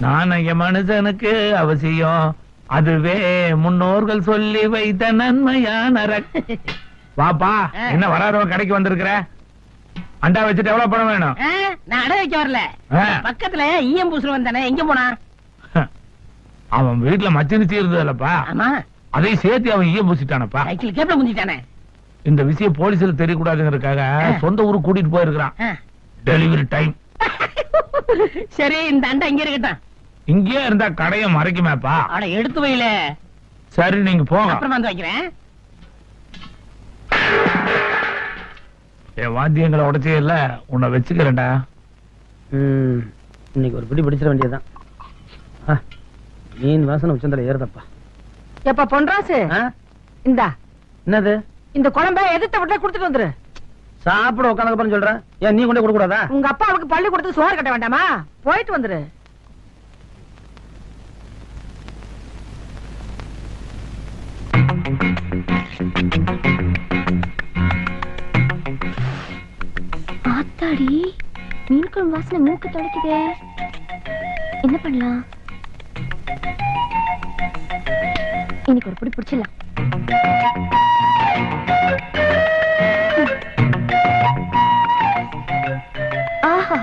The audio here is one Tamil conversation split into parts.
நாணய மனுஷனுக்கு அவசியம், அதுவே முன்னோர்கள் சொல்லி வைத்த நன்மையான வாப்பா. என்ன வராதவன் கடைக்கு வந்திருக்கிற? அண்டா வச்சுட்டு எவ்வளவு பணம் வேணும்? நான் அடை வைக்க வரல, பக்கத்துல ஈயம் பூசுல வந்தானே, எங்க போனா? அவன் வீட்டுல மச்சினிச்சு இருந்ததுலப்பா, அதையும் சேர்த்து அவன் ஈயம் பூசிட்டானப்பா. சைக்கிள் கேப்ல முந்திட்டானே. இந்த விஷயம் போலீஸ்ல தெரியக்கூடாதுங்கிறதுக்காக சொந்த ஊருக்கு கூட்டிட்டு போயிருக்கான். Delivery time. சரி, இந்த அண்டா இங்க இருக்கட்டும். இங்கே இருந்தா கடையை மறைக்குமேப்பா. அட எடுத்து வைல. சரி, நீங்க போங்க, அப்புறம் வந்து வைக்கிறேன். என் வாத்தியங்களை உடைச்சே இல்ல, உன்னை வச்சுக்கிறேன்டா. இன்னைக்கு ஒரு பிடி பிடிச்சிட வேண்டியதுதான். மீன் வாசனை உச்சந்தல ஏறுதப்பா. எப்ப பொன்ராசு, இந்தா என்னது? இந்த குழம்பை எதிர்த்த விட்டு கொடுத்துட்டு வந்துரு. சாப்பிட உட்காந்து சொல்றேன். ஏன் நீ கொண்டே கொடுக்க கூடாதா? உங்க அப்பா அவளுக்கு பள்ளி கொடுத்து சோறு கட்ட வேண்டாமா? போயிட்டு வந்துரு. ஆத்தாடி, மீன் குழம்பு வாசனை மூக்கு தொலைக்குதே. என்ன பண்ணலாம்? இன்னைக்கு ஒரு பிடி பிடிச்சிடலாம். ஆஹா,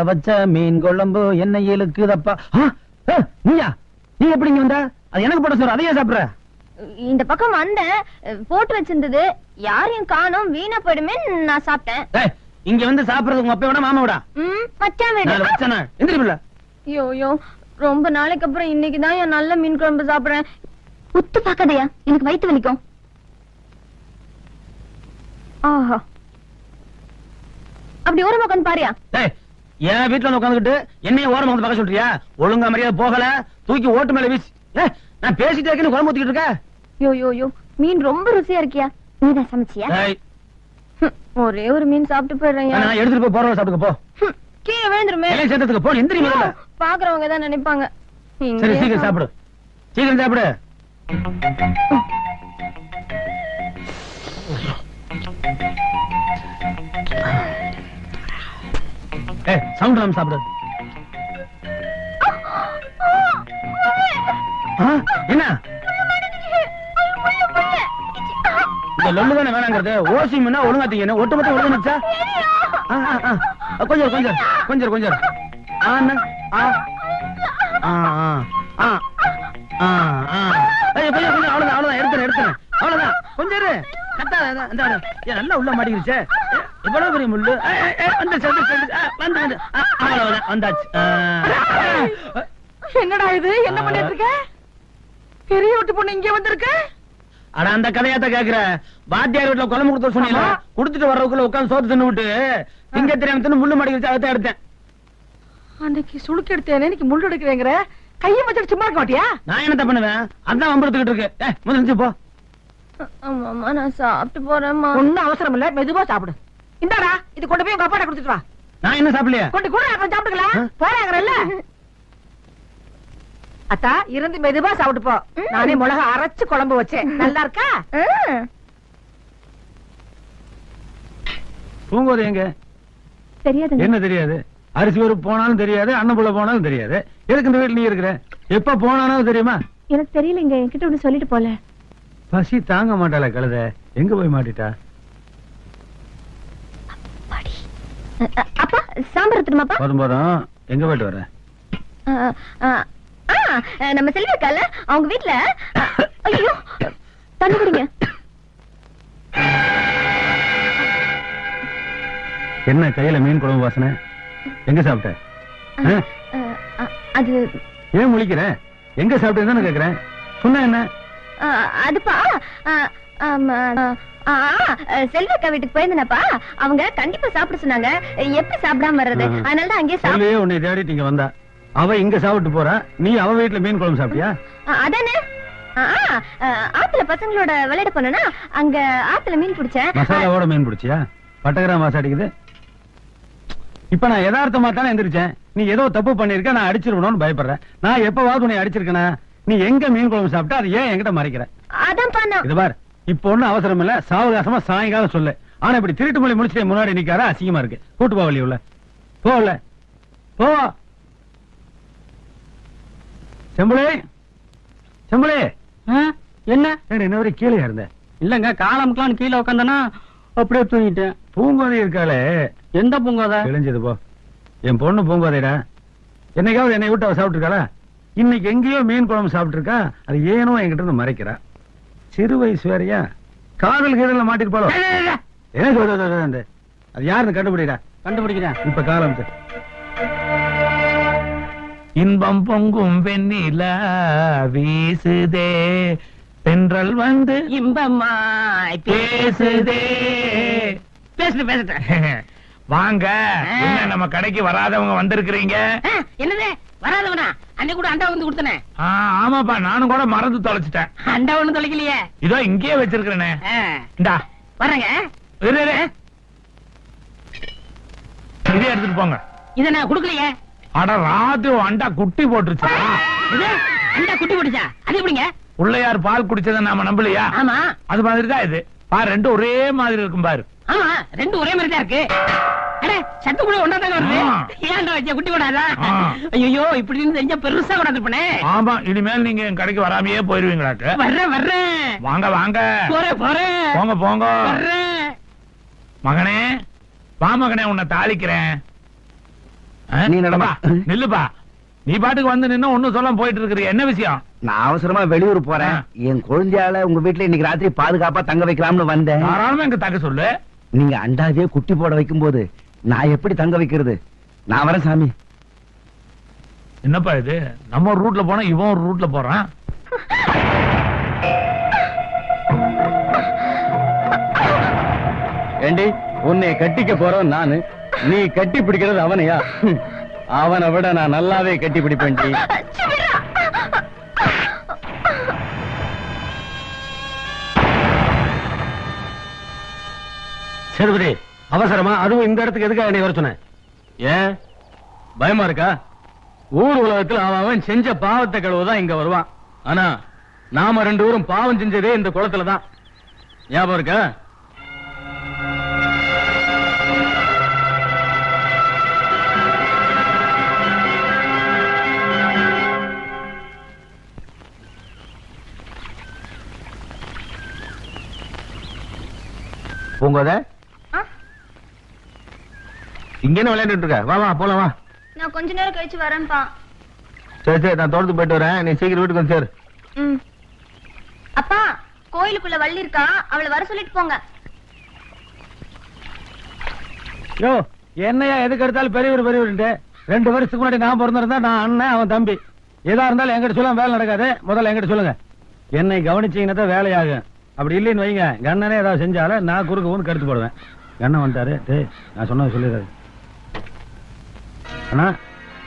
வச்ச மீன் குழம்பு என்ன இழுக்குதப்பா. நீயா? நீ எப்படி வந்த? அது எனக்கு போட சொல்ற, அதையே சாப்பிடுற? இந்த பக்கம் வந்த போட்டு வச்சிருந்தது, யாரையும் காணோம், வீணா போயிடுமே நான் சாப்பிட்டேன். இங்க வந்து சாப்பிடுறது உங்க அப்பா விட மாமா விட? மச்சான் வீடு. எந்திரிப்பில்ல? ஐயோ, ரொம்ப நாளைக்கு அப்புறம் இன்னைக்குதான் என் நல்ல மீன் குழம்பு சாப்பிடுறேன். உத்து பாக்காதயா, எனக்கு வயித்து வலிக்கும். ஆஹா, அப்படி ஓரமா உட்காந்து பாரியா. என் வீட்டுல வந்து உட்காந்துக்கிட்டு என்னைய ஓரமா வந்து பார்க்க சொல்றியா? ஒழுங்கா மரியாதை போகல, தூக்கி ஓட்டு மேல வீசி. நான் பேசிட்டே இருக்கேன்னு குழம்பு ஊத்திக்கிட்டு இருக்க. யோ, மீன் ரொம்ப ருசியா இருக்கியா? நீதான் சமைச்சியா? ஒரே ஒரு மீன் சாப்பிட்டு போயிடுறேன். எடுத்துட்டு போய் போறவங்க சாப்பிட்டுக்க போ. கீழே விழுந்துருமே. சேர்த்ததுக்கு போ, எந்திரி முதல்ல. பாக்குறவங்க தான் நினைப்பாங்க. சரி, சீக்கிரம் சாப்பிடு, சீக்கிரம் சாப்பிடு. சவுண்ட் சாப்பிடு. என்ன இந்த லொல்லு தானே வேணாங்கிறது? ஓசி மீனா ஒழுங்கா தீங்க, ஒட்டு மட்டும் ஒழுங்குச்சா? கொஞ்சம் கொஞ்சம் கொஞ்சம் கொஞ்சம் கொஞ்சம் அவ்வளவுதான் அவ்வளவுதான் எடுத்துறேன் அவ்வளவுதான். கொஞ்சம் நல்லா உள்ள மாட்டிக்கிருச்சு. இவ்வளவு பெரிய முள்ளு வந்தாச்சு. என்னடா இது? என்ன பண்ணிட்டு இருக்க? பெரிய வீட்டு பொண்ணு இங்க வந்திருக்க? அட அந்த கதையாத்த கேக்குற. வாத்தியார் வீட்டுல குழம்பு கொடுத்து சொன்னீங்க, குடுத்துட்டு வர்றதுக்குள்ள உட்காந்து சோத்து தின்னு விட்டு திங்க தெரியாம தின்னு முள்ளு மாட்டிக்கிருச்சு. அதை எடுத்தேன். அன்னைக்கு சுளுக்கு எடுத்தேன், இன்னைக்கு முள்ளு எடுக்கிறேங்கிற. கையை வச்சுட்டு சும்மா இருக்க மாட்டியா? நான் என்னத்த பண்ணுவேன்? அதான் வம்பெடுத்துக்கிட்டு இருக்கு. முதல்ல போ. அம்மா, நான் சாப்பிட்டு போறேம்மா. ஒன்னும் அவசரம் இல்ல, மெதுவா சாப்பிடு. இந்தாடா, இது கொண்டு போய் உங்க அப்பாட்ட கொடுத்துட்டு வா. நான் என்ன சாப்பிடலையா? கொண்டு கூட சாப்பிட்டுக்கலாம். போறாங்கல்ல. அத்தா, இருந்து மெதுவா சாப்பிட்டு போ. நானே மிளகா அரைச்சு குழம்பு வச்சேன். நல்லா இருக்கா? தூங்குவது எங்க? தெரியாது. என்ன தெரியாது? அரிசி ஒரு போனாலும் தெரியாது, அண்ணன் புள்ள போனாலும் தெரியாது. எதுக்கு இந்த வீட்டுல நீ இருக்கிற? எப்ப போனாலும் தெரியுமா? எனக்கு தெரியலங்க, என்கிட்ட ஒண்ணு சொல்லிட்டு போல. பசி தாங்க மாட்டாள கழுத, எங்க போய் மாட்டிட்டா? அப்பா, சாம்பார் எடுத்துமாப்பா. போதும் போதும், எங்க போயிட்டு வர? நம்ம செல்வி இருக்கால, அவங்க வீட்டுல. ஐயோ, தண்ணி குடிங்க. என்ன கையில மீன் குழம்பு வாசனை? எங்க சாப்பிட்ட? அது ஏன் முழிக்கிற? எங்க சாப்பிட்டேன்னு கேக்குறேன். சொன்ன என்ன? அதுப்பா, செல்வக்கா வீட்டுக்கு போயிருந்தேனப்பா. அவங்க கண்டிப்பா சாப்பிட சொன்னாங்க. எப்படி சாப்பிடாம வர்றது? அதனாலதான் அங்கேயே சாப்பிட்டு. உன்னை தேடிட்டு இங்க வந்தா, அவ இங்க சாப்பிட்டு போறா, நீ அவ வீட்டுல மீன் குழம்பு சாப்பிட்டியா? அதானே. ஆத்துல பசங்களோட விளையாட போனா அங்க ஆத்துல மீன் பிடிச்சேன். மசாலாவோட மீன் பிடிச்சியா? பட்டகிராம் வாசம் அடிக்குது. இப்ப நான் யதார்த்தமா தானே எந்திரிச்சேன். நீ ஏதோ தப்பு பண்ணிருக்க, நான் அடிச்சிருக்கணும்னு பயப்படுறேன். நான் எப்பவாவது உன்னை அடிச்சிருக்கேனா? நீ எங்க மீன் குழம்பு சாப்பிட்டா அது ஏன் என்கிட்ட மறைக்கிற? அதான் பண்ணா. இது பார், இப்ப ஒண்ணும் அவசரம் இல்ல, சாவகாசமா சாயங்காலம் சொல்லு. ஆனா இப்படி திருட்டு மொழி முடிச்சுட்டு முன்னாடி நிக்காத, அசிங்கமா இருக்கு. கூட்டு போ வழி உள்ள போல போ. செம்புளே செம்புளே, என்ன என்ன வரை கீழே இருந்த? இல்லங்க, காலமுக்கெல்லாம் கீழே உட்காந்தனா அப்படியே தூங்கிட்டேன். பூங்கோதை இருக்காளே, எந்த பூங்கோதை? கிழிஞ்சது போ. என் பொண்ணு பூங்கோதைடா. என்னைக்காவது என்னை விட்டு அவ சாப்பிட்டு இருக்காளா? இன்னைக்கு எங்கேயோ மீன் குழம்பு சாப்பிட்டு இருக்கா. அது ஏனோ என்கிட்ட இருந்து மறைக்கிறா. சிறு வயசு வேறையா? காதல் கீழ மாட்டிருப்பாளோ? என்ன சொல்றது? அது யாருன்னு கண்டுபிடிடா. கண்டுபிடிக்கிறேன் இப்ப காலம். இன்பம் பொங்கும் வெண்ணிலா வீசுதே, தென்றல் வந்து இன்பமாய் பேசுதே. பேசுறேன். வாங்க, என்ன நம்ம கடைக்கு வராதவங்க வந்திருக்கிறீங்க? என்னது வராதவனா? அன்னை கூட அண்டா வந்து கொடுத்தனே. ஆமாப்பா, நானும் கூட மறந்து தொலைச்சிட்டேன். அண்டா ஒண்ணு தொலைக்கலையே. இதோ இங்கேயே வச்சிருக்கிறேனே. இந்தா வரங்க. இதே எடுத்துட்டு போங்க. இத நான் குடுக்கலையே. அட ராத்திரி அண்டா குட்டி போட்டுருச்சு. அண்டா குட்டி போட்டுச்சா? அது எப்படிங்க? பிள்ளையார் பால் குடிச்சதை நாம நம்பலையா? ஆமா, அது மாதிரிதான் இது. பாரு, ரெண்டும் ஒரே மாதிரி இருக்கும் பாரு. ஆமா, ரெண்டும் ஒரே மாதிரி தான் இருக்கு. அட சத்து கூட ஒண்ணா தாங்க வருது. ஏன்டா வச்ச குட்டி போடாதா? ஐயோ, இப்படி இருந்து செஞ்சா பெருசா கொண்டாந்து போனே. ஆமா, இனிமேல் நீங்க என் கடைக்கு வராமையே போயிருவீங்களாட்டு. வர்றேன். வாங்க வாங்க. போறேன். போங்க போங்க. வர்றேன். மகனே வா மகனே, உன்னை தாளிக்கிறேன். நீ நடமா. நில்லுப்பா, நீ பாட்டுக்கு வந்து நின்னு ஒண்ணும் சொல்லாம போயிட்டு இருக்கிற. என்ன விஷயம்? நான் அவசரமா வெளியூர் போறேன். என் குழந்தையால உங்க வீட்டுல இன்னைக்கு ராத்திரி பாதுகாப்பா தங்க வைக்கலாம்னு வந்தேன். தாராளமா எங்க தக்க சொல்லு. நீங்க அண்டாவே குட்டி போட வைக்கும் போது நான் எப்படி தங்க வைக்கிறது? நான் வரேன் சாமி. என்னப்பா இது? நம்ம ஒரு ரூட்ல போனா இவன் ஒரு ரூட்ல போறான். ஏண்டி, உன்னை கட்டிக்க போறோம் நானு, நீ கட்டி பிடிக்கிறது அவனையா? அவனை விட நான் நல்லாவே கட்டி பிடிப்பேன். சரி, அவசரமா? அதுவும் இந்த இடத்துக்கு எதுக்காக என்னை வர சொன்ன? ஏன் பயமா இருக்கா? ஊர் உலகத்தில் அவன் செஞ்ச பாவத்தை கழுவுதான் இங்க வருவான். ஆனா நாம ரெண்டு பேரும் பாவம் செஞ்சதே இந்த குளத்துலதான். ஞாபகம் இருக்கா? பூங்கோத, இங்க என்ன விளையாண்டுட்டு இருக்க? வா வா போலாம் வா. நான் கொஞ்ச நேரம் கழிச்சு வரேன்ப்பா. சரி, நான் தோட்டத்துக்கு போயிட்டு வரேன். நீ சீக்கிரம் வீட்டுக்கு வந்து சேரு. அப்பா, கோயிலுக்குள்ள வள்ளி இருக்கா, அவளை வர சொல்லிட்டு போங்க. யோ, என்னையா எதுக்கு எடுத்தாலும் பெரியவர் 2 வருஷத்துக்கு முன்னாடி நான் பிறந்திருந்தா நான் அண்ணன், அவன் தம்பி. எதா இருந்தாலும் எங்கிட்ட சொல்ல வேலை நடக்காது. முதல்ல எங்கிட்ட சொல்லுங்க. என்னை கவனிச்சீங்கன்னா தான் வேலையாகும். அப்படி இல்லைன்னு வைங்க, கண்ணனே ஏதாவது செஞ்சாலும் நான் குறுக்க வந்து கருத்து போடுவேன். கண்ணன் வந்துட்டாரு. நான் சொன்னதை சொல்லிடுறாரு. அண்ணா,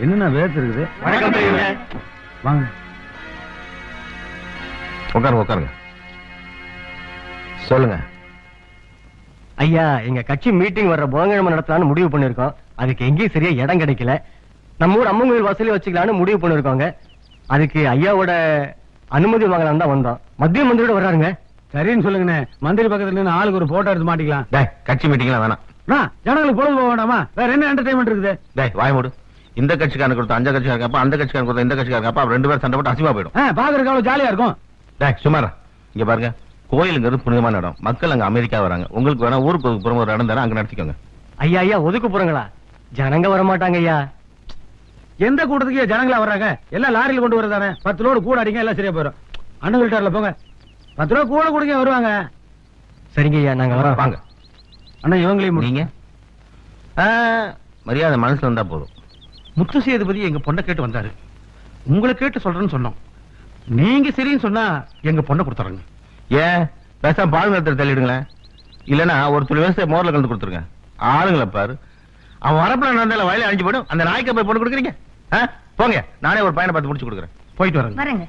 என்னன்னா வேர்த்து இருக்குது. வாங்க, உட்காருங்க. சொல்லுங்க ஐயா. எங்க கட்சி மீட்டிங் வர்ற புதன்கிழமை நடத்தலாம்னு முடிவு பண்ணிருக்கோம். அதுக்கு எங்கேயும் சரியா இடம் கிடைக்கல. நம்ம ஊர் அம்மன் கோயில் வசூலி வச்சுக்கலாம்னு முடிவு பண்ணிருக்கோங்க. அதுக்கு ஐயாவோட அனுமதி வாங்கலாம் தான் வந்தோம். மத்திய மந்திரியோட வர்றாருங்க. சரின்னு சொல்லுங்கண்ணே. மந்திரி பக்கத்துல நின்று ஆளுக்கு ஒரு போட்டோ எடுத்து மாட்டிக்கலாம். கட்சி மீட்டிங்லாம் வேணாம். ஜனங்களுக்கு பொழுது போக வேண்டாமா? வேற என்ன என்டர்டைன்மெண்ட் இருக்குது? வாய் மூடு. இந்த கட்சிக்காரன் கொடுத்த அந்த கட்சிக்காரங்க, அந்த கட்சிக்காரன் கொடுத்த இந்த கட்சிக்காரங்க, அப்ப 2 பேரும் சண்டை போட்டு அசிமா போயிடும். பாக்குறதுக்கு அவ்வளவு ஜாலியா இருக்கும். சுமாரா இங்க பாருங்க, கோயிலுங்கிறது புனிதமான இடம். மக்கள் அங்க அமெரிக்கா வராங்க. உங்களுக்கு வேணா ஊருக்கு புறம் ஒரு இடம் தரேன், அங்க நடத்திக்கோங்க. ஐயா, ஒதுக்கு போறங்களா? ஜனங்க வர மாட்டாங்க ஐயா. எந்த கூட்டத்துக்கு ஜனங்களா வர்றாங்க? எல்லாம் லாரியில கொண்டு வரதானே. 10 லோடு கூட அடிங்க, எல்லாம் சரியா போயிடும். அண்ணன் வீட்டார்ல போங்க, 10 ரூபா கூட கொடுங்க, வருவாங்க. சரிங்க ஐயா, நாங்க வரோம். வாங்க அண்ணா, இவங்களையும் முடிங்க. மரியாதை மனசுல இருந்தா போதும். முத்து சேதுபதி எங்க பொண்ணை கேட்டு வந்தாரு. உங்களை கேட்டு சொல்றேன்னு சொன்னோம். நீங்க சரின்னு சொன்னா எங்க பொண்ணை கொடுத்துறங்க. ஏன் பேசாம பால் நிலத்தில் தள்ளிடுங்களேன். இல்லன்னா ஒரு துளி விவசாய மோர்ல கலந்து கொடுத்துருங்க. ஆளுங்களை பாரு, அவன் வரப்புல நடந்தால வயல அழிஞ்சு போயிடும். அந்த நாய்க்கு போய் பொண்ணு கொடுக்குறீங்க. போங்க, நானே ஒரு பையனை பார்த்து முடிச்சு கொடுக்குறேன். போயிட்டு வரேங்க. வரேங்க.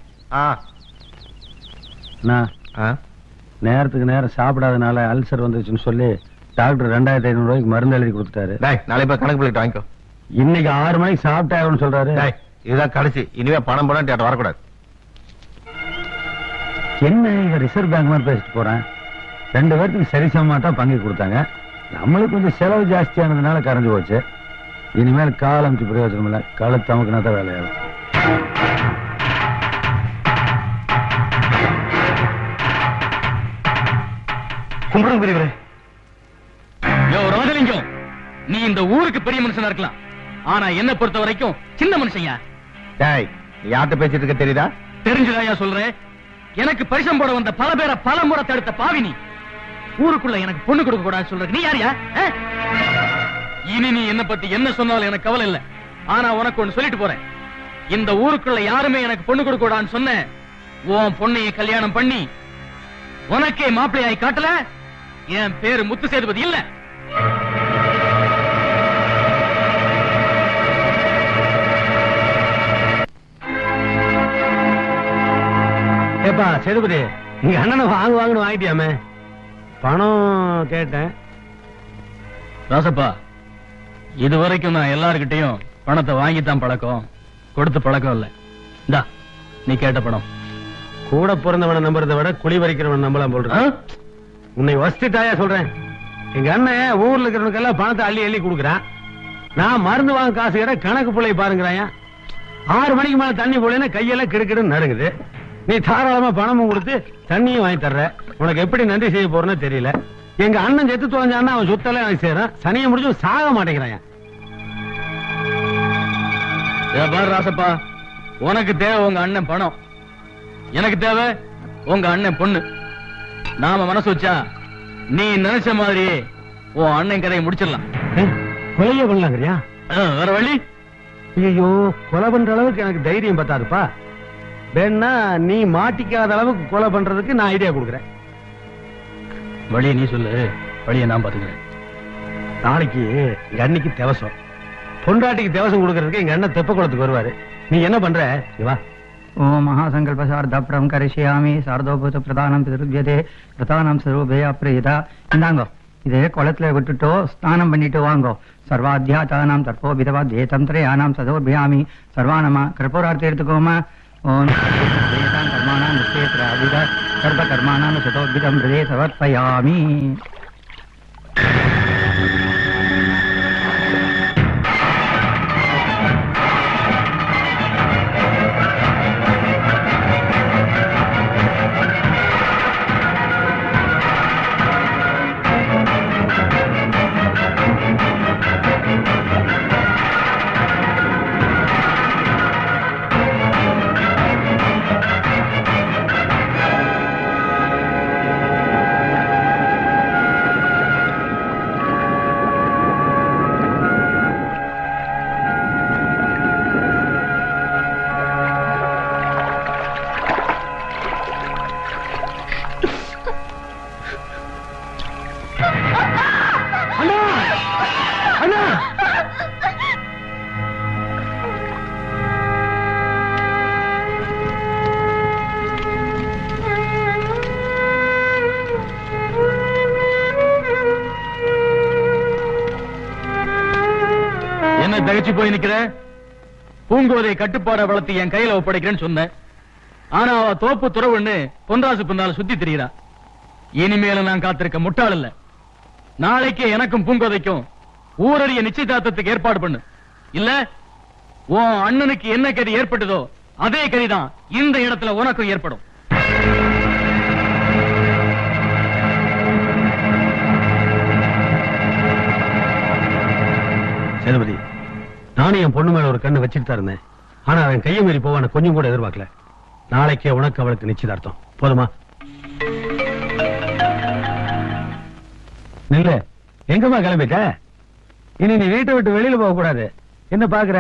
நேரத்துக்கு நேரம் சாப்பிடாதனால அல்சர் வந்துச்சுன்னு சொல்லி டாக்டர் 2500 ரூபாய்க்கு மருந்து எழுதி கொடுத்துட்டாரு. நாளை போய் கணக்கு பிள்ளைட்டு வாங்கிக்கோ. இன்னைக்கு 6 மணிக்கு சாப்பிட்டாருன்னு சொல்றாரு. இதுதான் கடைசி. இனிமே பணம் போனா தேட்டர் வரக்கூடாது. என்ன இவன் ரிசர்வ் பேங்க் மாதிரி பேசிட்டு போறேன். 2 பேருக்கு சரிசமமா தான் பங்கு கொடுத்தாங்க. நம்மளுக்கு கொஞ்சம் செலவு ஜாஸ்தியானதுனால கரைஞ்சு போச்சு. இனிமேல் கால் அமைச்சு பிரயோஜனம் இல்லை. கழுத்து அமுக்குனா தான் வேலையாகும். கும்பிடுங்க பெரியவரே. ராஜலிங்கம், நீ இந்த ஊருக்கு பெரிய மனுஷனா இருக்கலாம், ஆனா என்ன பொறுத்த வரைக்கும் சின்ன மனுஷன்யா. டேய், நீ யார்கிட்ட பேசிட்டு இருக்க தெரியுதா? தெரிஞ்சுதாயா சொல்றேன். எனக்கு பரிசம் போட வந்த பல பேரை பல முறை தடுத்த பாவினி ஊருக்குள்ள எனக்கு பொண்ணு கொடுக்க கூடாது சொல்ற நீ யாரியா? இனி நீ என்ன பத்தி என்ன சொன்னாலும் எனக்கு கவலை இல்ல. ஆனா உனக்கு ஒண்ணு சொல்லிட்டு போறேன். இந்த ஊருக்குள்ள யாருமே எனக்கு பொண்ணு கொடுக்க கூடாதுன்னு சொன்ன உன் பொண்ணைய கல்யாணம் பண்ணி உனக்கே மாப்பிள்ளையாய் காட்டல, என் பேரு முத்து சேதுபதி இல்ல. ஏப்பா சேதுபதி, நீங்க அண்ணனை வாங்கன்னு வாங்கிட்டியாமே? பணம் கேட்டேன். ராசப்பா, இதுவரைக்கும் நான் எல்லார்கிட்டையும் பணத்தை வாங்கித்தான் பழக்கம், கொடுத்து பழக்கம் இல்ல. இந்தா நீ கேட்ட பணம். கூட பிறந்தவனை நம்புறதை விட குழி வரைக்கிறவன் நம்பலாம் போடுறேன். உன்னை வசதிட்டாயா சொல்றேன். எங்க அண்ணன் ஊர்ல இருக்கிறவனுக்கெல்லாம் பணத்தை அள்ளி அள்ளி கொடுக்குறான். நான் மருந்து வாங்க காசு கேட்ட கணக்கு பிள்ளை பாருங்கிறான். 6 மணிக்கு மேல தண்ணி போலன்னா கையெல்லாம் கிடுக்கிடுன்னு நடுங்குது. நீ தாராளமா பணமும் கொடுத்து தண்ணியும் வாங்கி தர்ற. உனக்கு எப்படி நன்றி செய்ய போறேன்னு தெரியல. எங்க அண்ணன் செத்து தொலைஞ்சான்னா அவன் சுத்தல எனக்கு சேரும். சனியை முடிச்சு சாக மாட்டேங்கிறான். பாரு ராசப்பா, உனக்கு தேவை உங்க அண்ணன் பணம், எனக்கு தேவை உங்க அண்ணன் பொண்ணு. நாம மனசு வச்சா நீ நினைச்ச மாதிரி உன் அண்ணன் கதையை முடிச்சிடலாம். கொலைய பண்ணலாங்கிறியா? வேற வழி? ஐயோ, கொலை பண்ற அளவுக்கு எனக்கு தைரியம் பத்தாதுப்பா. வேணா நீ மாட்டிக்காத அளவுக்கு கொலை பண்றதுக்கு நான் ஐடியா கொடுக்குறேன். வழியை நீ சொல்லு, வழியை நான் பாத்துக்கிறேன். நாளைக்கு எங்க அன்னைக்கு தேவசம். பொண்டாட்டிக்கு தேவசம் கொடுக்கறதுக்கு எங்க அண்ணன் தெப்ப குளத்துக்கு வருவாரு. நீ என்ன பண்ற? வா. ஓம் மகாசங்கல்ப சார்த்தப்ரம் கரிஷ்யாமி சார்தோபூத பிரதானம் பிதருப்யதே பிரதானம் சர்வபேய பிரேதா. இந்தாங்கோ, இதே குளத்துல விட்டுட்டோ ஸ்நானம் பண்ணிட்டு வாங்கோ. சர்வாத்தியாத்தானாம் தற்போ விதவா தேதம் திரயானாம் சதோபியாமி சர்வானமா. கற்பூரார்த்தி எடுத்துக்கோமா. ஓம் கர்மானாம் நிச்சயத்ராவித சர்வ கர்மானாம் சதோபிதம் ஹிருதே சமர்ப்பயாமி. தகச்சு போய் நிக்கிற? பூங்கோதை கட்டுப்பாட வளர்த்து என் கையில ஒப்படைக்கிறேன்னு சொன்ன. ஆனா அவ தோப்பு துறவுன்னு பொன்ராசு பின்னால சுத்தி திரிகிறா. இனிமேல நான் காத்திருக்க முட்டாள் இல்ல. நாளைக்கே எனக்கும் பூங்கோதைக்கும் ஊரறிய நிச்சயதார்த்தத்துக்கு ஏற்பாடு பண்ணு. இல்ல உன் அண்ணனுக்கு என்ன கதி ஏற்பட்டதோ அதே கதிதான் இந்த இடத்துல உனக்கும் ஏற்படும். சேதுபதி, நானும் என் பொண்ணு மேல ஒரு கண்ணு வச்சுட்டு தான் இருந்தேன். ஆனா அவன் கையை மீறி போவான கொஞ்சம் கூட எதிர்பார்க்கல. நாளைக்கே உனக்கு அவளுக்கு நிச்சயதார்த்தம். போதுமா? இல்ல, எங்கம்மா கிளம்பிட்ட? இனி நீ வீட்டை விட்டு வெளியில போக கூடாது. என்ன பாக்குற?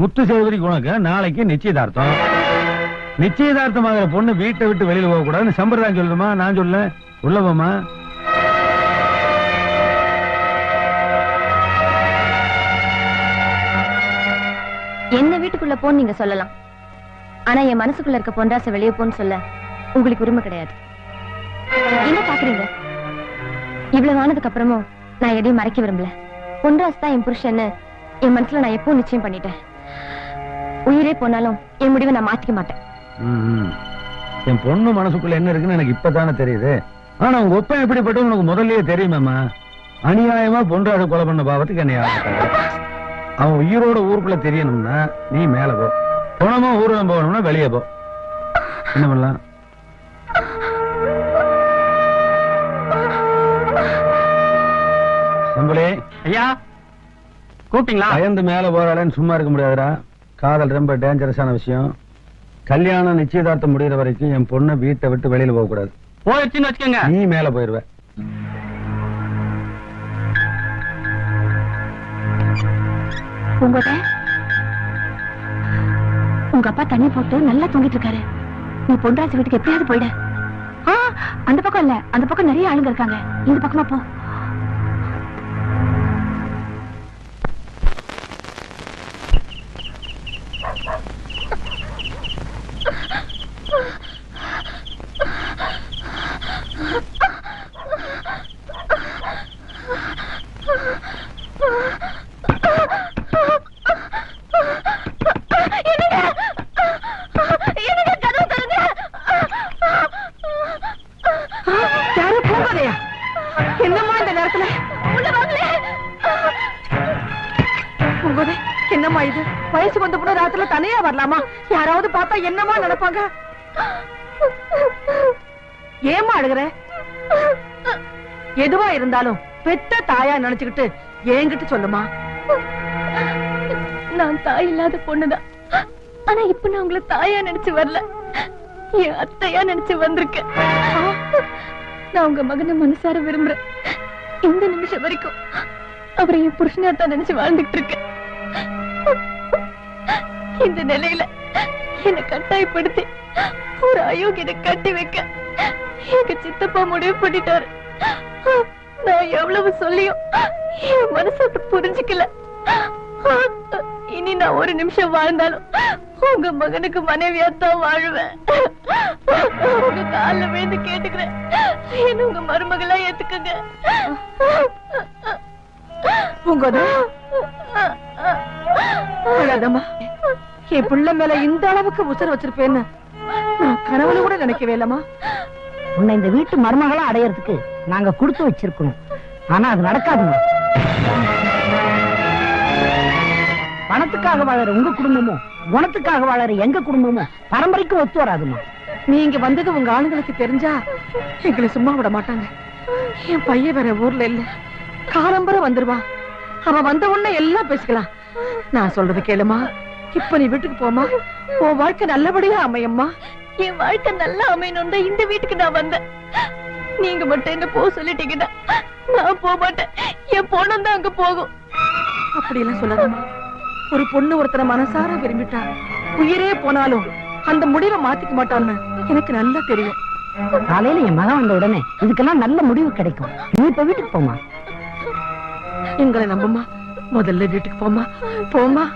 முத்து சேதுபதிக்கு உனக்கு நாளைக்கு நிச்சயதார்த்தம். நிச்சயதார்த்தம் ஆகிற பொண்ணு வீட்டை விட்டு வெளியில போக கூடாதுன்னு சம்பிரதாயம் சொல்லுமா? நான் சொல்ல உள்ள போமா? என்ன வீட்டுக்குள்ள போன்னு நீங்க சொல்லலாம். ஆனா என் மனசுக்குள்ள இருக்க பொன்ராச வெளியே போன்னு சொல்ல உங்களுக்கு உரிமை கிடையாது. என்ன பாக்குறீங்க? இவ்வளவு ஆனதுக்கு அப்புறமும் நான் எதையும் மறைக்க விரும்பல. பொன்ராஜ் தான் என் புருஷன்னு என் மனசுல நான் எப்பவும் நிச்சயம் பண்ணிட்டேன். உயிரே போனாலும் என் முடிவை நான் மாத்திக்க மாட்டேன். என் பொண்ணு மனசுக்குள்ள என்ன இருக்குன்னு எனக்கு இப்பதானே தெரியுது. ஆனா உங்க ஒப்பன் எப்படிப்பட்ட உனக்கு முதல்லயே தெரியுமாமா? அநியாயமா பொன்ராஜ கொலை பண்ண பாவத்துக்கு என்னை அவன் உயிரோட ஊருக்குள்ள தெரியணும்னா நீ மேல போ, பணமா ஊர்வலம் போகணும்னா வெளியே போ. என்ன பண்ணலாம்? நம்பளே ஐயா கூப்பிட்டீங்களா? பயந்து மேல போறாளேன்னு சும்மா இருக்க முடியாதுடா. காதல் ரொம்ப டேஞ்சரஸான விஷயம். கல்யாணம் நிச்சயதார்த்தம் முடிகிற வரைக்கும் என் பொண்ணை வீட்டை விட்டு வெளியில போக கூடாது. போயிடுச்சுன்னு வச்சுக்கோங்க, நீ மேல போயிருவ. உங்க அப்பா தண்ணி போட்டு நல்லா தூங்கிட்டு இருக்காரு. நீ பொன்ராஜ் வீட்டுக்கு எப்படியாவது போயிட. அந்த பக்கம் இல்ல, அந்த பக்கம் நிறைய ஆளுங்க இருக்காங்க. இந்த பக்கமா போ. என்னம்மா இந்த நேரத்துல? என்னம்மா இது? வயசு வந்த கூட ராத்திரில தனியா வரலாமா? யாராவது பார்த்தா என்னமா நினைப்பாங்க? ஏமா அழுகுற? எதுவா இருந்தாலும் பெத்த தாயா நினைச்சுக்கிட்டு என்கிட்ட சொல்லுமா. நான் தாய் இல்லாத பொண்ணுதான். ஆனா இப்ப நான் உங்களை தாயா நினைச்சு வரல, என் அத்தையா நினைச்சு வந்திருக்கேன். நான் உங்க மகனை மனசார விரும்புறேன். இந்த நிமிஷம் வரைக்கும் அவரை என் புருஷனாத்தான் நினைச்சு வாழ்ந்துட்டு இருக்கேன். இந்த நிலையில என்னை கட்டாயப்படுத்தி ஒரு அயோக்கியனை கட்டி வைக்க எங்க சித்தப்பா முடிவு பண்ணிட்டாரு. நான் எவ்வளவு சொல்லியும் என் மனசு புரிஞ்சுக்கல. இனி நான் ஒரு நிமிஷம் வாழ்ந்தாலும் உங்க மகனுக்கு மனைவியாத்தான் வாழுவேன். உங்க காலில் விழுந்து கேட்டுக்கிறேன், என்ன உங்க மருமகளா ஏத்துக்குங்க. என் பிள்ளை மேல இந்த அளவுக்கு உசர வச்சிருப்பேன்னு நான் கனவுல கூட நினைக்கவே இல்லம்மா. உன்னை இந்த வீட்டு மருமகளா அடையறதுக்கு நாங்க கொடுத்து வச்சிருக்கணும். ஆனா அது நடக்காதுங்க. பணத்துக்காக வாழற உங்க குடும்பமும் குணத்துக்காக வாழற எங்க குடும்பமும் பரம்பரைக்கு ஒத்து வராதுமா. நீங்க வந்தது உங்க ஆளுங்களுக்கு தெரிஞ்சா எங்களை சும்மா விட மாட்டாங்க. என் பையன் வேற ஊர்ல இல்ல, காலம்பர வந்துருவான். அவன் வந்த உடனே எல்லாம் பேசிக்கலாம். நான் சொல்றது கேளுமா. இப்ப நீ வீட்டுக்கு போமா, உன் வாழ்க்கை நல்லபடியா அமையம்மா. என் வாழ்க்கை நல்லா அமையணும் இந்த வீட்டுக்கு நான் வந்தேன். நீங்க மட்டும் என்ன போக சொல்லிட்டீங்கன்னா நான் போக மாட்டேன். என் பொண்ணும் தான் அங்க போகும். அப்படி எல்லாம் சொல்லாதம்மா. ஒரு பொண்ணு ஒருத்தரை மனசார விரும்பிட்டா உயிரே போனாலும் அந்த முடிவை மாத்திக்க மாட்டான்னு எனக்கு நல்லா தெரியும். காலையில என் மகன் வந்த உடனே இதுக்கெல்லாம் நல்ல முடிவு கிடைக்கும். நீ இப்ப வீட்டுக்கு போமா. எங்களை நம்புமா. முதல்ல வீட்டுக்கு போமா. போமா.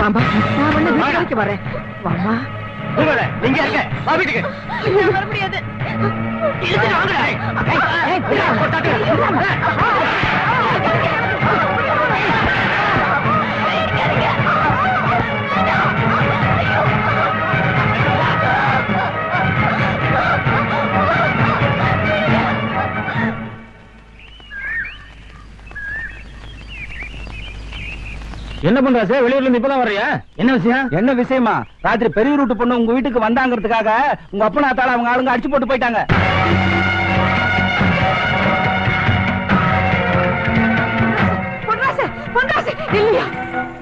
வாமா, நான் வந்து வீட்டு வரைக்கும் வரேன். வாமா. நீங்க இருக்க வா வீட்டுக்கு. வர முடியாது. என்ன பண்றாசு? வெளியூர்ல இருந்து இப்பதான் வர்றியா? என்ன விஷயம்? என்ன விஷயமா? ராத்திரி பெரிய ரூட்டு பொண்ணு உங்க வீட்டுக்கு வந்தாங்கிறதுக்காக உங்க அப்பனாத்தால அவங்க ஆளுங்க அடிச்சு போட்டு போயிட்டாங்க.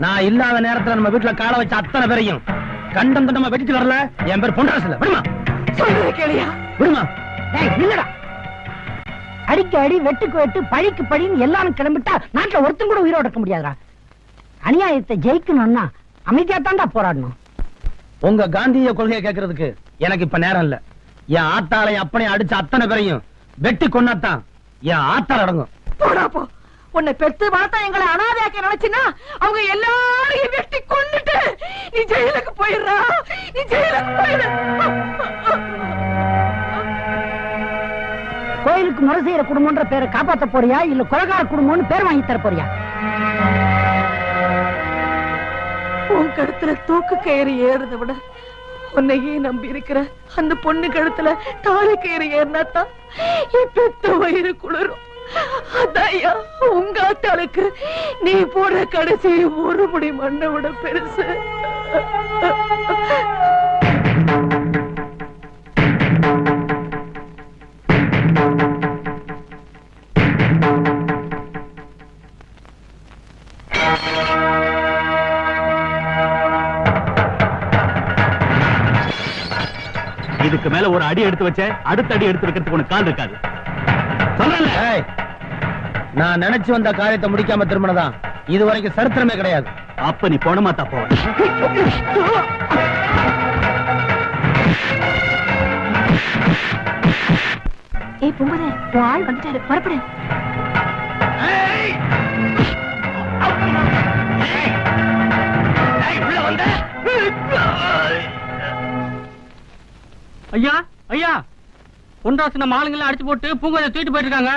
நான் இல்லாத நேரத்துல நம்ம வீட்டுல காலை வச்ச அத்தனை பேரையும் கண்டம் கண்டமா வெடிச்சு வரல. என் பேர் பொன்ராசு இல்ல. விடுமா சொல்றது கேளியா? விடுமா. இல்லடா, அடிக்கு அடி வெட்டுக்கு வெட்டு பழிக்கு பழின்னு எல்லாரும் கிளம்பிட்டா நாட்டுல ஒருத்தன் கூட உயிரோட இருக்க முடியாதுடா. அநியாயத்தை ஜெயிக்கணும்னா அமைதியா தாண்டா போராடணும். உங்க காந்திய கொள்கையை கேட்கறதுக்கு எனக்கு இப்ப நேரம் இல்ல. என் ஆத்தாளை அப்பனை அடிச்ச அத்தனை பேரையும் வெட்டி கொண்டாத்தான் என் ஆத்தாள் அடங்கும். போடா போ. உன்னை பெத்து வளர்த்தா எங்களை அனாதையாக்க நினைச்சினா அவங்க எல்லாரையும் வெட்டி கொன்னுட்டு நீ ஜெயிலுக்கு போயிடுறா. நீ ஜெயிலுக்கு போயிடு. கோயிலுக்கு முறை செய்யற குடும்பம்ன்ற பேரை காப்பாத்த போறியா இல்ல கொலகார குடும்பம்னு பேர் வாங்கி தர போறியா? உன் கழுத்துல தூக்கு கயிறு ஏறதை விட உன்னையே நம்பி இருக்கிற அந்த பொண்ணு கழுத்துல தாலி கயிறு ஏறினாத்தான் பெத்த வயிறு குளிரும். அதாயா உங்க ஆத்தாளுக்கு நீ போடுற கடைசி ஒரு முடி மண்ணை விட பெருசு. இதுக்கு மேல ஒரு அடி எடுத்து வச்ச அடுத்த அடி எடுத்து வைக்கிறதுக்கு உனக்கு கால் இருக்காது. நான் நினைச்சு வந்த காரியத்தை முடிக்காம திரும்பினதான் இது வரைக்கும் சரித்திரமே கிடையாது. அப்ப நீ போன மாத்தா போ. ஏய் பூங்குதே, உன் ஆள் வந்துட்டாரு, புறப்படு. ஐயா ஐயா, பொன்ராசு நம்ம ஆளுங்கெல்லாம் அடிச்சு போட்டு பூங்கோதை தூக்கிட்டு போயிட்டு இருக்காங்க.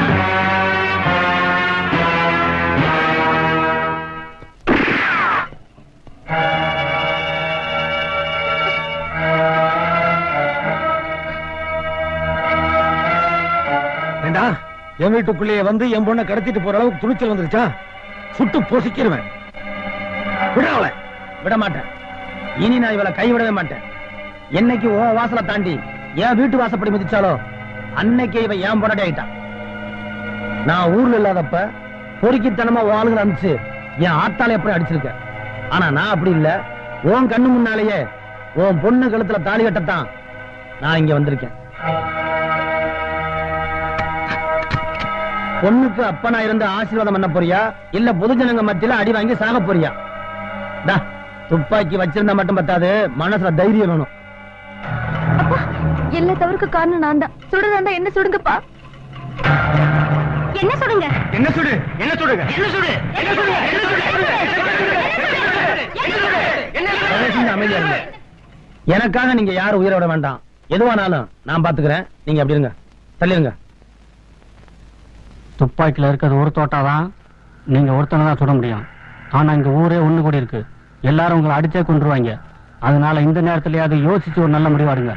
என் வீட்டுக்குள்ளேயே வந்து என் பொண்ணை கடத்திட்டு போற அளவுக்கு துணிச்சல் வந்துருச்சா? சுட்டு பொசிக்கிருவேன். விட மாட்டேன். இனி நான் இவளை கைவிடவே மாட்டேன். என்னைக்கு ஓ வாசலை தாண்டி என் வீட்டு வாசப்படி மிதிச்சாலோ அன்னைக்கே இவன் என் பொண்டாட்டி ஆயிட்டான். நான் ஊர்ல இல்லாதப்ப பொறுக்கித்தனமா ஆளுங்களை அனுப்பிச்சு என் ஆத்தால எப்படி அடிச்சிருக்க. ஆனா நான் அப்படி இல்ல. உன் கண்ணு முன்னாலேயே உன் பொண்ணு கழுத்துல தாலி கட்டத்தான் நான் இங்க வந்திருக்கேன். பொண்ணுக்கு அப்பனா இருந்து ஆசீர்வாதம் பண்ண போறியா இல்ல பொதுஜனங்க மத்தியில அடி வாங்கி சாக போறியா? துப்பாக்கி வச்சிருந்தா மட்டும் பத்தாது, மனசுல தைரியம் வேணும். எல்லா தவறுக்கு காரணம் நான் தான். சுடுதாண்டா, என்ன சுடுங்கப்பா. என்ன சுடுங்க? என்ன சுடு? என்ன சுடுங்க? என்ன சுடு? என்ன சுடுங்க? அமைதியா இருங்க. எனக்காக நீங்க யாரும் உயிரை விட வேண்டாம். எதுவானாலும் நான் பாத்துக்கிறேன். நீங்க அப்படி இருங்க, தள்ளிருங்க. துப்பாக்கில இருக்கிறது ஒரு தோட்டாதான், நீங்க ஒருத்தனை தான் சுட முடியும். ஆனா இங்க ஊரே ஒண்ணு கூடி இருக்கு. எல்லாரும் உங்களை அடிச்சே கொண்டுருவாங்க. அதனால இந்த நேரத்திலேயாவது யோசிச்சு ஒரு நல்ல முடிவாடுங்க.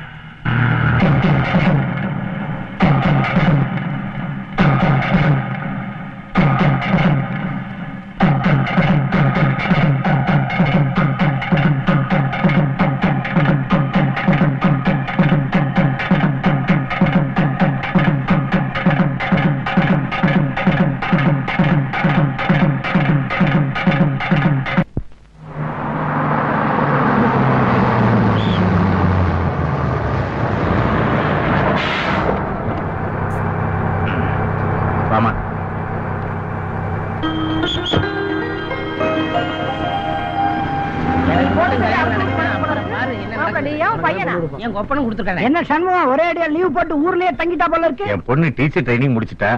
என்ன சண்முகம் ஒரே அடியா லீவ் போட்டு ஊர்லயே தங்கிட்டா போல இருக்கு? என் பொண்ணு டீச்சர் ட்ரைனிங் முடிச்சுட்டா.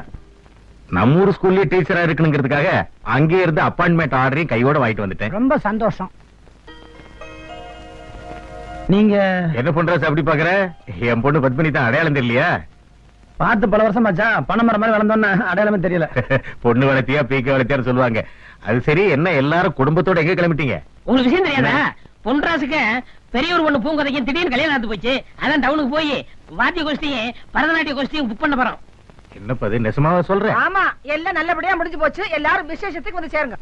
நம்ம ஊர் ஸ்கூல்லயே டீச்சரா இருக்கணுங்கிறதுக்காக அங்கே இருந்து அப்பாயின்மெண்ட் ஆர்டரையும் கையோட வாங்கிட்டு வந்துட்டேன். ரொம்ப சந்தோஷம். நீங்க என்ன பண்றாச்சு அப்படி பாக்குற? என் பொண்ணு பத்மினி தான், அடையாளம் தெரியலையா? பார்த்து பல வருஷம் ஆச்சா. பணமர மாதிரி வளர்ந்தோன்னு அடையாளமே தெரியல. பொண்ணு வளர்த்தியா பீக்க வளர்த்தியாரு சொல்லுவாங்க. அது சரி, என்ன எல்லாரும் குடும்பத்தோட எங்க கிளம்பிட்டீங்க? உங்களுக்கு விஷயம் தெரியாதா? பொன்ராசுக்கு பெரியவர் ஒண்ணு பூங்கதைக்கும் திடீர்னு கல்யாணம் நடந்து போச்சு. அதான் டவுனுக்கு போய் வாத்திய கோஷ்டியும் பரதநாட்டிய கோஷ்டியும் புக் பண்ண போறோம். என்னப்பா இது, நெசமாவா சொல்றேன்? ஆமா, எல்லாம் நல்லபடியா முடிஞ்சு போச்சு. எல்லாரும் விசேஷத்துக்கு வந்து சேருங்க.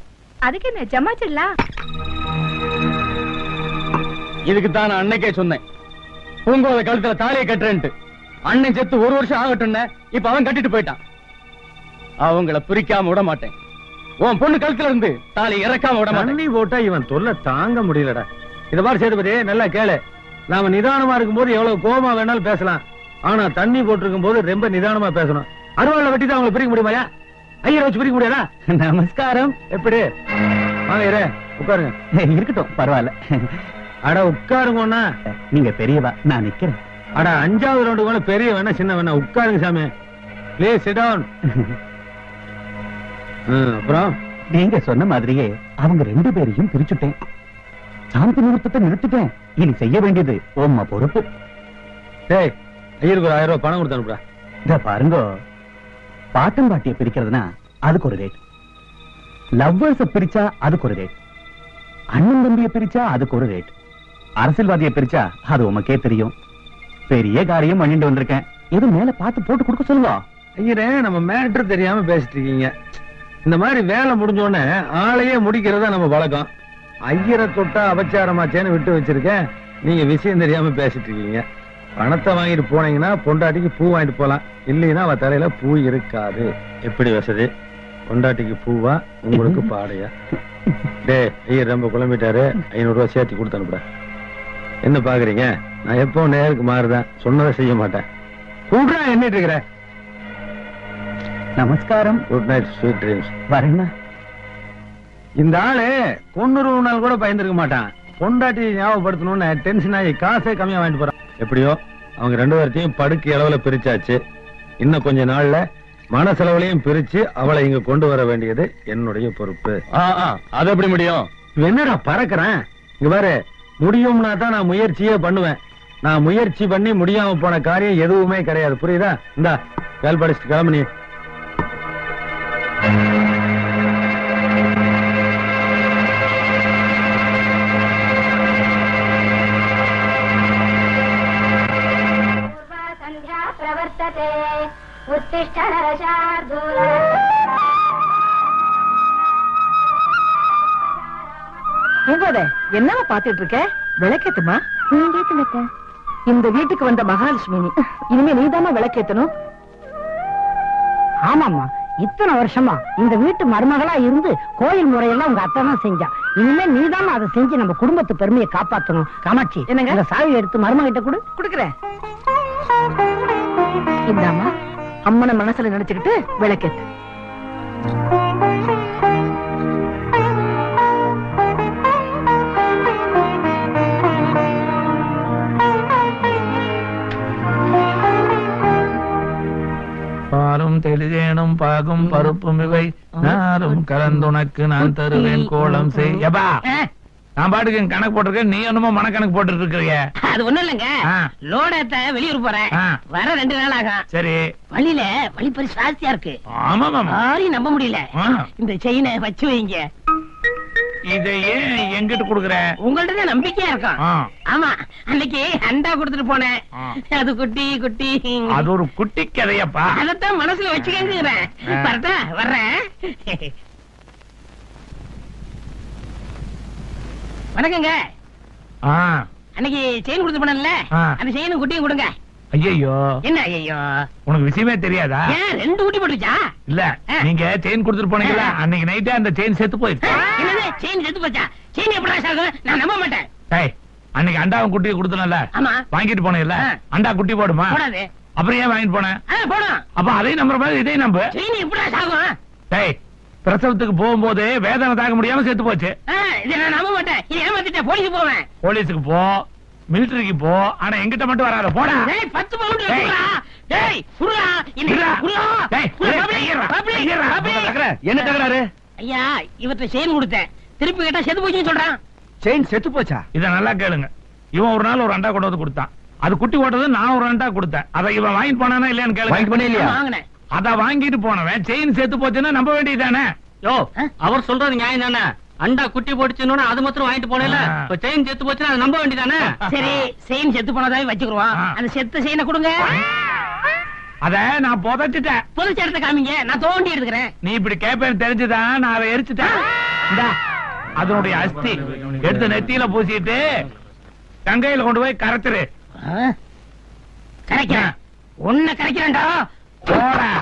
அதுக்கு என்ன ஜமாச்சிடலாம். இதுக்கு தான் நான் அன்னைக்கே சொன்னேன், பூங்கோதை கழுத்துல தாலியை கட்டுறேன்ட்டு. அண்ணன் செத்து ஒரு வருஷம் ஆகட்டும்னு இப்ப அவன் கட்டிட்டு போயிட்டான். அவங்கள பிரிக்காம விட மாட்டேன். உன் பொண்ணு கழுத்துல இருந்து தாலி இறக்காம விட மாட்டேன். தண்ணி போட்டா இவன் தொல்லை தாங்க முடியலடா. இத மாதிரி சேதுபதி நல்லா கேளு. நாம நிதானமா இருக்கும் போது எவ்வளவு கோபமா வேணாலும் பேசலாம். ஆனா தண்ணி போட்டிருக்கும் போது ரொம்ப நிதானமா பேசணும். அருவாளை வெட்டி தான் அவங்களை பிரிக்க முடியுமாயா? ஐயரை வச்சு பிரிக்க முடியாதா? நமஸ்காரம். எப்படி வாங்க இரு, உட்காருங்க. இருக்கட்டும், பரவாயில்ல. அட உட்காருங்கண்ணா. நீங்க பெரியவா, நான் நிக்கிறேன். அட 5வது ரவுண்டு கூட பெரிய வேணா சின்ன வேணா உட்காருங்க சாமி. Please sit down. அப்புறம் நீங்க சொன்ன மாதிரியே அவங்க 2 பேரையும் பிரிச்சுட்டேன். சாந்தி முகூர்த்தத்தை நிறுத்திட்டேன். இனி செய்ய வேண்டியது உம்ம பொறுப்பு. டேய், ஐயருக்கு ஒரு 1000 ரூபாய் பணம் கொடுத்து அனுப்புடா. இத பாருங்க, பாட்டன் பாட்டியை பிரிக்கிறதுனா அதுக்கு ஒரு ரேட், லவ்வர்ஸ பிரிச்சா அதுக்கு ஒரு ரேட், அண்ணன் தம்பியை பிரிச்சா அதுக்கு ஒரு ரேட், அரசியல்வாதியை பிரிச்சா அது உமக்கே தெரியும். பெரிய காரியம் பண்ணிட்டு வந்திருக்கேன். எது மேல பார்த்து போட்டு கொடுக்க சொல்லுவா. ஐயரே, நம்ம மேட்டர் தெரியாம பேசிட்டு இருக்கீங்க. இந்த மாதிரி வேலை முடிஞ்ச உடனே ஆளையே முடிக்கிறதா நம்ம வழக்கம். ஐயரை தொட்டா அபச்சாரமாச்சேன்னு விட்டு வச்சிருக்கேன். நீங்க விஷயம் தெரியாம பேசிட்டு இருக்கீங்க. பணத்தை வாங்கிட்டு போனீங்கன்னா பொண்டாட்டிக்கு பூ வாங்கிட்டு போலாம், இல்லைன்னா அவ தலையில பூ இருக்காது. எப்படி வசதி? பொண்டாட்டிக்கு பூவா, உங்களுக்கு பாடையா? டே, ஐயர் ரொம்ப குழம்பிட்டாரு. 500 ரூபாய் சேர்த்து கொடுத்து அனுப்புறேன். என்ன பாக்குறீங்க? நான் எப்பவும் நேருக்கு மாறுதான், சொன்னதை செய்ய மாட்டேன். கூடுறா என்ன இருக்கிற? நமஸ்காரம். Good night, sweet dreams. வரேன்னா இந்த ஆளு கொன்னுருவனால் கூட பயந்துருக்க மாட்டான். பொண்டாட்டி ஞாபகப்படுத்தணும்னு டென்ஷன் ஆகி காசே கம்மியா வாங்கிட்டு போறான். எப்படியோ அவங்க 2 பேர்த்தையும் படுக்கை அளவுல பிரிச்சாச்சு. இன்னும் கொஞ்ச நாள்ல மனசெலவுலையும் பிரிச்சு அவளை இங்க கொண்டு வர வேண்டியது என்னுடைய பொறுப்பு. அது எப்படி முடியும்? என்னடா பறக்கிறேன்? இங்க பாரு, முடியும்னா தான் நான் முயற்சியே பண்ணுவேன். நான் முயற்சி பண்ணி முடியாம போன காரியம் எதுவுமே கிடையாது. புரியுதா? இந்தா வேல் படிச்சுட்டு கிளம்பு நீ. என்னவா பாத்துட்டு இருக்க? விளக்கேத்துமா? இந்த வீட்டுக்கு வந்த மகாலட்சுமி நீ. இனிமே நீதாமா விளக்கேத்தணும். ஆமாமா, இத்தனை வருஷமா இந்த வீட்டு மருமகளா இருந்து கோயில் முறையெல்லாம் உங்க அத்தை தான் செஞ்சா. இனிமே நீதாமா அதை செஞ்சு நம்ம குடும்பத்து பெருமையை காப்பாத்தணும். காமாட்சி, என்னங்க? இந்த சாவி எடுத்து மருமகிட்ட கொடு. குடுக்குறேன். இந்தாமா, அம்மனை மனசுல நினைச்சுக்கிட்டு விளக்கேத்து. பாலும் தெளிதேனும் பாகும் பருப்பும் இவை நாரும் கலந்துனக்கு நான் தருவேன் கோலம் செய். எப்பா, நான் பாட்டுக்கு கணக்கு போட்டிருக்கேன், நீ என்னமோ மனக்கணக்கு போட்டு இருக்கிறீங்க. அது ஒண்ணும் இல்லைங்க, லோடத்த வெளியூர் போறேன், வர 2 நாள் ஆகும். சரி, வழியில வழிப்பறி ஜாஸ்தியா இருக்கு. ஆமா மாமா, யாரையும் நம்ப முடியல. இந்த செயினை வச்சு வைங்க. இதை ஏன் எங்கிட்ட குடுக்குற? உங்கள்ட்ட நம்பிக்கையா இருக்கும். ஆமா, அன்னைக்கு அண்டா கொடுத்துட்டு போனேன், அது குட்டி குட்டி. அது ஒரு குட்டி கதையப்பா. அதத்தான் மனசுல வச்சுக்கங்கிறேன். வரட்டா? வர்றேன். வணக்கங்க. அன்னைக்கு செயின் கொடுத்து போனல, அந்த செயினும் குட்டியும் கொடுங்க. ஐயோ, என்ன ஐயோ? உனக்கு விஷயமே தெரியாதா? ஏன் 2 குட்டி போட்டுச்சா? இல்ல, நீங்க செயின் கொடுத்துட்டு போனீங்கல்ல, அன்னைக்கு நைட்டே அந்த செயின் செத்து போயிடுச்சு. என்னது செயின் செத்து போச்சா? செயின் எப்படி ஆகும்? நான் நம்ப மாட்டேன். டேய், அன்னைக்கு அண்டாவும் குட்டியை கொடுத்தனல்ல, ஆமா, வாங்கிட்டு போனேல்ல, அண்டா குட்டி போடுமா? போடாது. அப்புறம் ஏன் வாங்கிட்டு போனேன்? போடும். அப்ப அதையும் நம்புற மாதிரி இதையும் நம்பு. செயின் எப்படி ஆகும்? டேய், பிரசவத்துக்கு போகும்போது வேதனை தாங்க முடியாம செத்து போச்சு. இதை நான் நம்ப மாட்டேன். இதை ஏமாத்திட்டேன், போலீஸ் போவேன். போலீஸுக்கு போ, மிலிட்டரிக்கு போ, ஆனா எங்கிட்ட மட்டும் வராத. போடா. 10 பவுண்ட் குடுறா. டேய் குடுறா. என்ன தகராறு? ஐயா, இவற்றை செயின் கொடுத்தேன், திருப்பி கேட்டா செத்து போச்சுன்னு சொல்றான். செயின் செத்து போச்சா? இத நல்லா கேளுங்க. இவன் ஒரு நாள் ஒரு அண்டா கொண்டு வந்து கொடுத்தான். அது குட்டி ஓட்டது, நான் ஒரு அண்டா கொடுத்தேன். அதை இவன் வாங்கிட்டு போனானா இல்லையான்னு கேளுங்க. வாங்கினேன். அத வாங்கிட்டு போனவன் செயின் செத்து போச்சுன்னா நம்ப வேண்டியதானே? யோ, அவர் சொல்றது நியாயம் தானே? அண்டா குட்டி போட்டுச்சுன்னு அது மாத்திரம் வாங்கிட்டு போனேல, இப்ப செயின் செத்து போச்சுன்னா அதை நம்ப வேண்டியதானே? சரி, செயின் செத்து போனதாவே வச்சுக்குருவோம். அந்த செத்த செயினை கொடுங்க. அத நான் புதைச்சிட்டேன். புதைச்ச இடத்த காமிங்க, நான் தோண்டி எடுத்துக்கிறேன். நீ இப்படி கேப்பேன்னு தெரிஞ்சுதான் நான் அதை எரிச்சுட்டேன். அதனுடைய அஸ்தி எடுத்து நெத்தியில பூசிட்டு கங்கையில கொண்டு போய் கரைச்சிரு. கரைக்கிறேன். உன்னை கரைக்கிறேன்டா. போடா.